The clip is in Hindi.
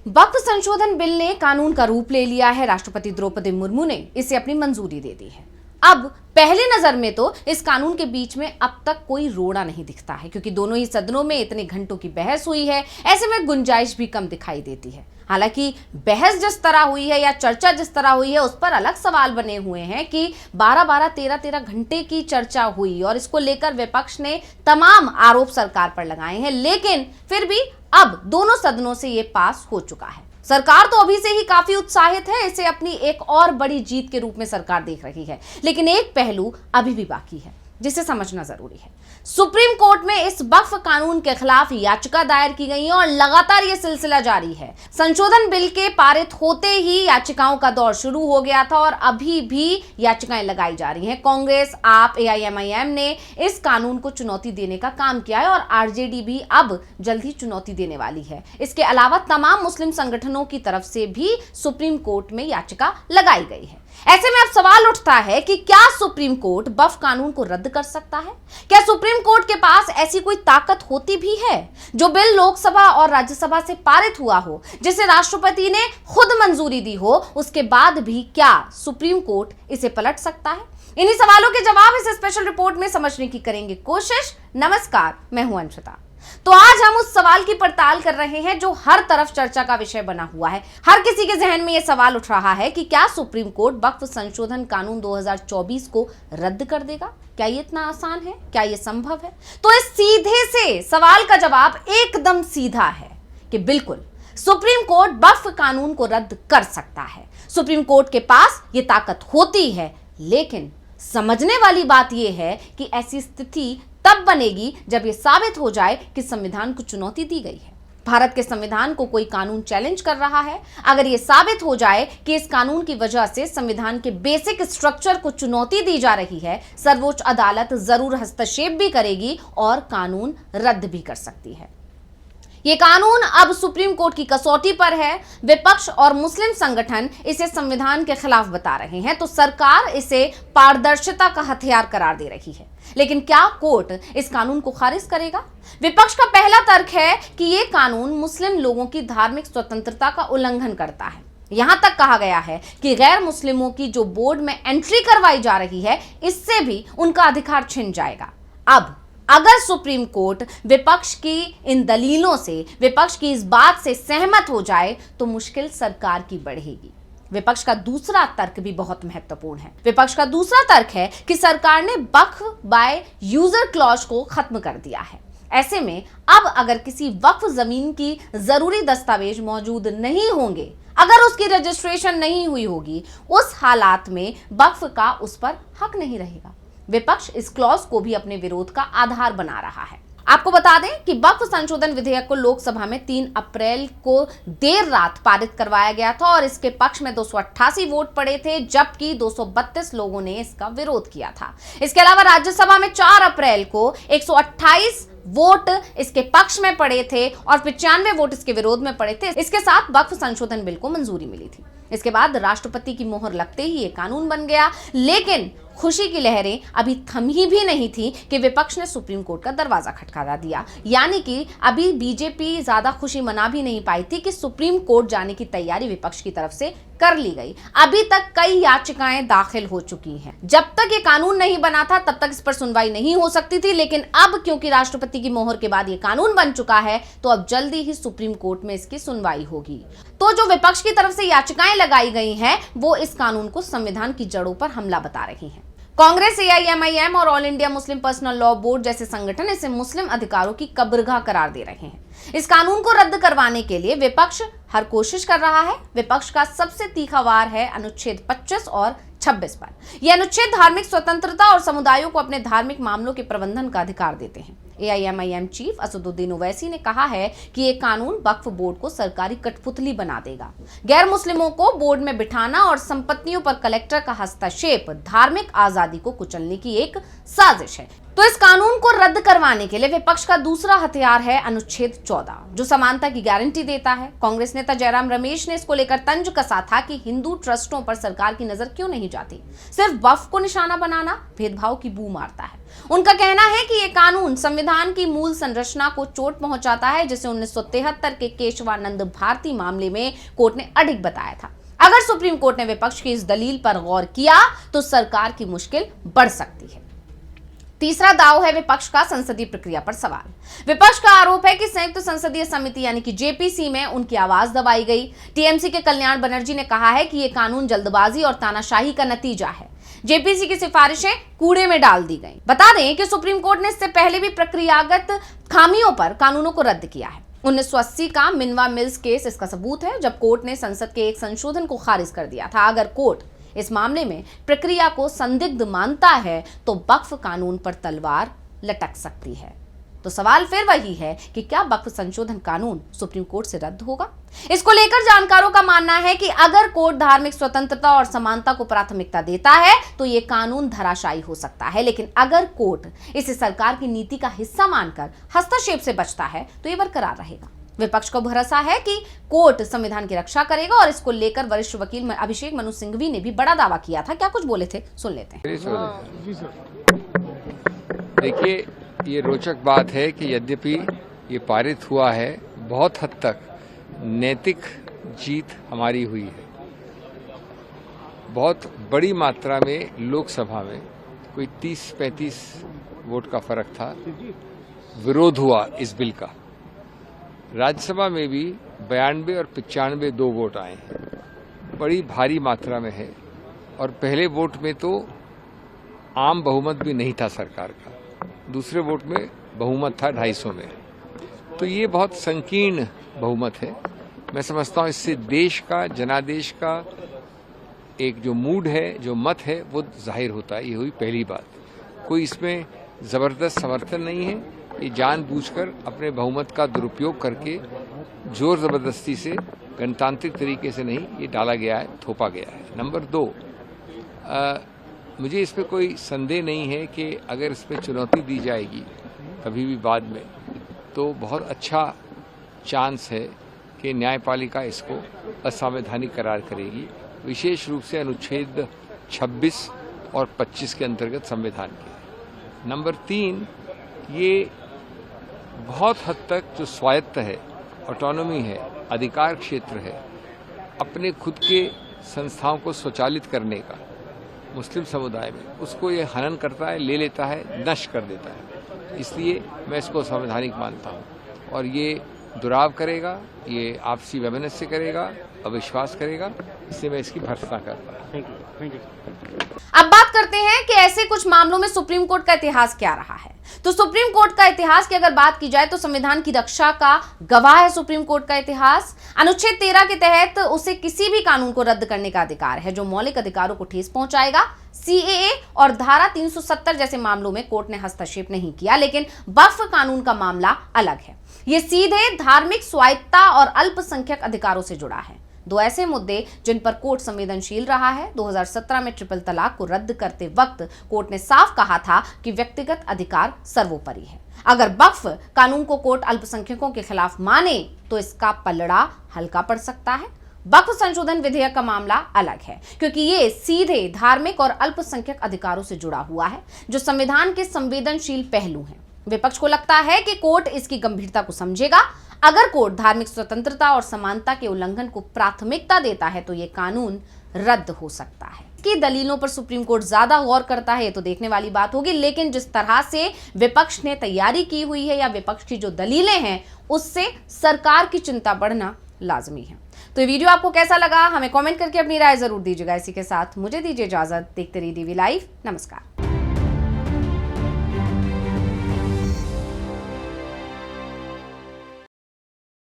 वक्फ संशोधन बिल ने कानून का रूप ले लिया है। राष्ट्रपति द्रौपदी मुर्मू ने इसे अपनी मंजूरी दे दी है। अब पहली नजर में तो इस कानून के बीच में अब तक कोई रोड़ा नहीं दिखता है, क्योंकि दोनों ही सदनों में इतने घंटों की बहस हुई है। ऐसे में गुंजाइश भी कम दिखाई देती है। हालांकि बहस जिस तरह हुई है या चर्चा जिस तरह हुई है, उस पर अलग सवाल बने हुए हैं कि 12-12, 13-13 घंटे की चर्चा हुई और इसको लेकर विपक्ष ने तमाम आरोप सरकार पर लगाए हैं, लेकिन फिर भी अब दोनों सदनों से ये पास हो चुका है। सरकार तो अभी से ही काफी उत्साहित है, इसे अपनी एक और बड़ी जीत के रूप में सरकार देख रही है। लेकिन एक पहलू अभी भी बाकी है जिसे समझना जरूरी है। सुप्रीम कोर्ट में इस वक्फ कानून के खिलाफ याचिका दायर की गई है और लगातार यह सिलसिला जारी है। संशोधन बिल के पारित होते ही याचिकाओं का दौर शुरू हो गया था और अभी भी याचिकाएं लगाई जा रही हैं। कांग्रेस, आप, AIMIM ने इस कानून को चुनौती देने का काम किया है और RJD भी अब जल्द ही चुनौती देने वाली है। इसके अलावा तमाम मुस्लिम संगठनों की तरफ से भी सुप्रीम कोर्ट में याचिका लगाई गई है। ऐसे में अब सवाल उठता है कि क्या सुप्रीम कोर्ट वक्फ कानून को रद्द कर सकता है? क्या सुप्रीम कोर्ट के पास ऐसी कोई ताकत होती भी है? जो बिल लोकसभा और राज्यसभा से पारित हुआ हो, जिसे राष्ट्रपति ने खुद मंजूरी दी हो, उसके बाद भी क्या सुप्रीम कोर्ट इसे पलट सकता है? इन्हीं सवालों के जवाब इस स्पेशल रिपोर्ट में समझने की करेंगे कोशिश। नमस्कार, मैं हूं अंशिता। तो आज हम उस सवाल की पड़ताल कर रहे हैं जो हर तरफ चर्चा का विषय बना हुआ है। हर किसी के जहन में यह सवाल उठ रहा है कि क्या सुप्रीम कोर्ट वक्फ संशोधन कानून 2024 को रद्द कर देगा? क्या ये इतना आसान है? क्या ये संभव है? तो इस सीधे से सवाल का जवाब एकदम सीधा है कि बिल्कुल सुप्रीम कोर्ट वक्फ कानून को रद्द कर सकता है। सुप्रीम कोर्ट के पास ये ताकत होती है, लेकिन समझने वाली बात यह है कि ऐसी स्थिति तब बनेगी जब यह साबित हो जाए कि संविधान को चुनौती दी गई है। भारत के संविधान को कोई कानून चैलेंज कर रहा है। अगर यह साबित हो जाए कि इस कानून की वजह से संविधान के बेसिक स्ट्रक्चर को चुनौती दी जा रही है, सर्वोच्च अदालत जरूर हस्तक्षेप भी करेगी और कानून रद्द भी कर सकती है। ये कानून अब सुप्रीम कोर्ट की कसौटी पर है। विपक्ष और मुस्लिम संगठन इसे संविधान के खिलाफ बता रहे हैं, तो सरकार इसे पारदर्शिता का हथियार करार दे रही है। लेकिन क्या कोर्ट इस कानून को खारिज करेगा? विपक्ष का पहला तर्क है कि ये कानून मुस्लिम लोगों की धार्मिक स्वतंत्रता का उल्लंघन करता है। यहां तक कहा गया है कि गैर मुस्लिमों की जो बोर्ड में एंट्री करवाई जा रही है, इससे भी उनका अधिकार छिन जाएगा। अब अगर सुप्रीम कोर्ट विपक्ष की इन दलीलों से, विपक्ष की इस बात से सहमत हो जाए, तो मुश्किल सरकार की बढ़ेगी। विपक्ष का दूसरा तर्क भी बहुत महत्वपूर्ण है। विपक्ष का दूसरा तर्क है कि सरकार ने वक्फ बाय यूजर क्लॉज को खत्म कर दिया है। ऐसे में अब अगर किसी वक्फ जमीन की जरूरी दस्तावेज मौजूद नहीं होंगे, अगर उसकी रजिस्ट्रेशन नहीं हुई होगी, उस हालात में वक्फ का उस पर हक नहीं रहेगा। विपक्ष इस क्लॉज को भी अपने विरोध का आधार बना रहा है। आपको बता दें कि वक्फ संशोधन विधेयक को लोकसभा में 3 अप्रैल को देर रात पारित करवाया गया था और इसके पक्ष में 288 वोट पड़े थे, जबकि 232 लोगों ने इसका विरोध किया था। इसके अलावा राज्यसभा में 4 अप्रैल को 128 वोट इसके पक्ष में पड़े थे और 95 वोट इसके विरोध में पड़े थे। इसके साथ वक्फ संशोधन बिल को मंजूरी मिली थी। इसके बाद राष्ट्रपति की मोहर लगते ही ये कानून बन गया। लेकिन खुशी की लहरें अभी थमी भी नहीं थी कि विपक्ष ने सुप्रीम कोर्ट का दरवाजा खटखटा दिया। यानी कि अभी बीजेपी ज्यादा खुशी मना भी नहीं पाई थी कि सुप्रीम कोर्ट जाने की तैयारी विपक्ष की तरफ से कर ली गई। अभी तक कई याचिकाएं दाखिल हो चुकी हैं। जब तक ये कानून नहीं बना था तब तक इस पर सुनवाई नहीं हो सकती थी, लेकिन अब क्योंकि राष्ट्रपति की मोहर के बाद ये कानून बन चुका है, तो अब जल्दी ही सुप्रीम कोर्ट में इसकी सुनवाई होगी। तो जो विपक्ष की तरफ से याचिकाएं लगाई गई हैं, वो इस कानून को संविधान की जड़ों पर हमला बता रही हैं। कांग्रेस, AIMIM और all India Muslim personal law board जैसे संगठन इसे मुस्लिम अधिकारों की कब्रगाह करार दे रहे हैं। इस कानून को रद्द करवाने के लिए विपक्ष हर कोशिश कर रहा है। विपक्ष का सबसे तीखा वार है अनुच्छेद 25 और 26 पर। यह अनुच्छेद धार्मिक स्वतंत्रता और समुदायों को अपने धार्मिक मामलों के प्रबंधन का अधिकार देते हैं। AIMIM चीफ असदुद्दीन ओवैसी ने कहा है कि ये कानून वक्फ बोर्ड को सरकारी कठपुतली बना देगा। गैर मुस्लिमों को बोर्ड में बिठाना और संपत्तियों पर कलेक्टर का हस्तक्षेप धार्मिक आजादी को कुचलने की एक साजिश है। तो इस कानून को रद्द करवाने के लिए विपक्ष का दूसरा हथियार है अनुच्छेद 14, जो समानता की गारंटी देता है। कांग्रेस नेता जयराम रमेश ने इसको लेकर तंज कसा था कि हिंदू ट्रस्टों पर सरकार की नजर क्यों नहीं जाती, सिर्फ वक्फ को निशाना बनाना भेदभाव की बू मारता है। उनका कहना है कि यह कानून संविधान की मूल संरचना को चोट पहुंचाता है, जिसे 1973 के केशवानंद भारती मामले में कोर्ट ने अडिग बताया था। अगर सुप्रीम कोर्ट ने विपक्ष की इस दलील पर गौर किया तो सरकार की मुश्किल बढ़ सकती है। तीसरा दाव है विपक्ष का संसदीय प्रक्रिया पर सवाल। विपक्ष का आरोप है कि संयुक्त संसदीय समिति यानी कि जेपीसी में उनकी आवाज दबाई गई। टीएमसी के कल्याण बनर्जी ने कहा है कि यह कानून जल्दबाजी और तानाशाही का नतीजा है। जेपीसी की सिफारिशें कूड़े में डाल दी गई। बता दें कि सुप्रीम कोर्ट ने इससे पहले भी प्रक्रियागत खामियों पर कानूनों को रद्द किया है। 1980 का मिनवा मिल्स केस इसका सबूत है, जब कोर्ट ने संसद के एक संशोधन को खारिज कर दिया था। अगर कोर्ट इस मामले में प्रक्रिया को संदिग्ध मानता है तो वक्फ कानून पर तलवार लटक सकती है। तो सवाल फिर वही है कि क्या वक्फ संशोधन कानून सुप्रीम कोर्ट से रद्द होगा? इसको लेकर जानकारों का मानना है कि अगर कोर्ट धार्मिक स्वतंत्रता और समानता को प्राथमिकता देता है तो यह कानून धराशायी हो सकता है, लेकिन अगर कोर्ट इसे सरकार की नीति का हिस्सा मानकर हस्तक्षेप से बचता है तो यह बरकरार रहेगा। विपक्ष को भरोसा है कि कोर्ट संविधान की रक्षा करेगा और इसको लेकर वरिष्ठ वकील अभिषेक मनु सिंघवी ने भी बड़ा दावा किया था। क्या कुछ बोले थे, सुन लेते हैं। देखिए, ये रोचक बात है कि यद्यपि ये पारित हुआ है, बहुत हद तक नैतिक जीत हमारी हुई है। बहुत बड़ी मात्रा में लोकसभा में कोई 30-35 वोट का फर्क था, विरोध हुआ इस बिल का। राज्यसभा में भी 92 और 95 2 वोट आए हैं, बड़ी भारी मात्रा में है। और पहले वोट में तो आम बहुमत भी नहीं था सरकार का, दूसरे वोट में बहुमत था 250 में। तो ये बहुत संकीर्ण बहुमत है। मैं समझता हूँ इससे देश का, जनादेश का एक जो मूड है, जो मत है, वो जाहिर होता है। ये हुई पहली बात। कोई इसमें जबरदस्त समर्थन नहीं है। ये जानबूझकर अपने बहुमत का दुरुपयोग करके जोर जबरदस्ती से, गणतांत्रिक तरीके से नहीं, ये डाला गया है, थोपा गया है। नंबर 2, मुझे इस पर कोई संदेह नहीं है कि अगर इस पर चुनौती दी जाएगी कभी भी बाद में, तो बहुत अच्छा चांस है कि न्यायपालिका इसको असंवैधानिक करार करेगी, विशेष रूप से अनुच्छेद 26 और 25 के अंतर्गत संविधान के। नंबर 3, ये बहुत हद तक जो स्वायत्त है, ऑटोनॉमी है, अधिकार क्षेत्र है, अपने खुद के संस्थाओं को स्वचालित करने का मुस्लिम समुदाय में, उसको ये हनन करता है, ले लेता है, नष्ट कर देता है। इसलिए मैं इसको संवैधानिक मानता हूँ और ये दुराव करेगा, ये आपसी वैमनस्य करेगा, अविश्वास करेगा। इससे मैं इसकी भर्त्सना करता हूँ। Thank you. अब बात करते हैं कि ऐसे कुछ मामलों में सुप्रीम कोर्ट का इतिहास क्या रहा है। तो सुप्रीम कोर्ट का इतिहास की अगर बात की जाए तो संविधान की रक्षा का गवाह है सुप्रीम कोर्ट का इतिहास। अनुच्छेद 13 के तहत उसे किसी भी कानून को रद्द करने का अधिकार है जो मौलिक अधिकारों को ठेस पहुंचाएगा। सीएए और धारा 370 जैसे मामलों में कोर्ट ने हस्तक्षेप नहीं किया, लेकिन वक्फ कानून का मामला अलग है। यह सीधे धार्मिक स्वायत्तता और अल्पसंख्यक अधिकारों से जुड़ा है। दो ऐसे मुद्दे जिन पर कोर्ट संवेदनशील रहा है। 2017 में ट्रिपल तलाक को रद्द करते वक्त कोर्ट ने साफ कहा था कि व्यक्तिगत अधिकार सर्वोपरि है। अगर वक्फ कानून को कोर्ट अल्पसंख्यकों के खिलाफ माने तो इसका पलड़ा हल्का पड़ सकता है। वक्फ संशोधन विधेयक का मामला अलग है, क्योंकि ये सीधे धार्मिक और अल्पसंख्यक अधिकारों से जुड़ा हुआ है, जो संविधान के संवेदनशील पहलू हैं। विपक्ष को लगता है कि कोर्ट इसकी गंभीरता को समझेगा। अगर कोर्ट धार्मिक स्वतंत्रता और समानता के उल्लंघन को प्राथमिकता देता है तो यह कानून रद्द हो सकता है। की दलीलों पर सुप्रीम कोर्ट ज्यादा गौर करता है तो देखने वाली बात होगी, लेकिन जिस तरह से विपक्ष ने तैयारी की हुई है या विपक्ष की जो दलीलें हैं, उससे सरकार की चिंता बढ़ना लाजमी है। तो ये वीडियो आपको कैसा लगा, हमें कमेंट करके अपनी राय जरूर दीजिएगा। इसी के साथ मुझे दीजिए इजाजत। देखते रहिए DV लाइव। नमस्कार।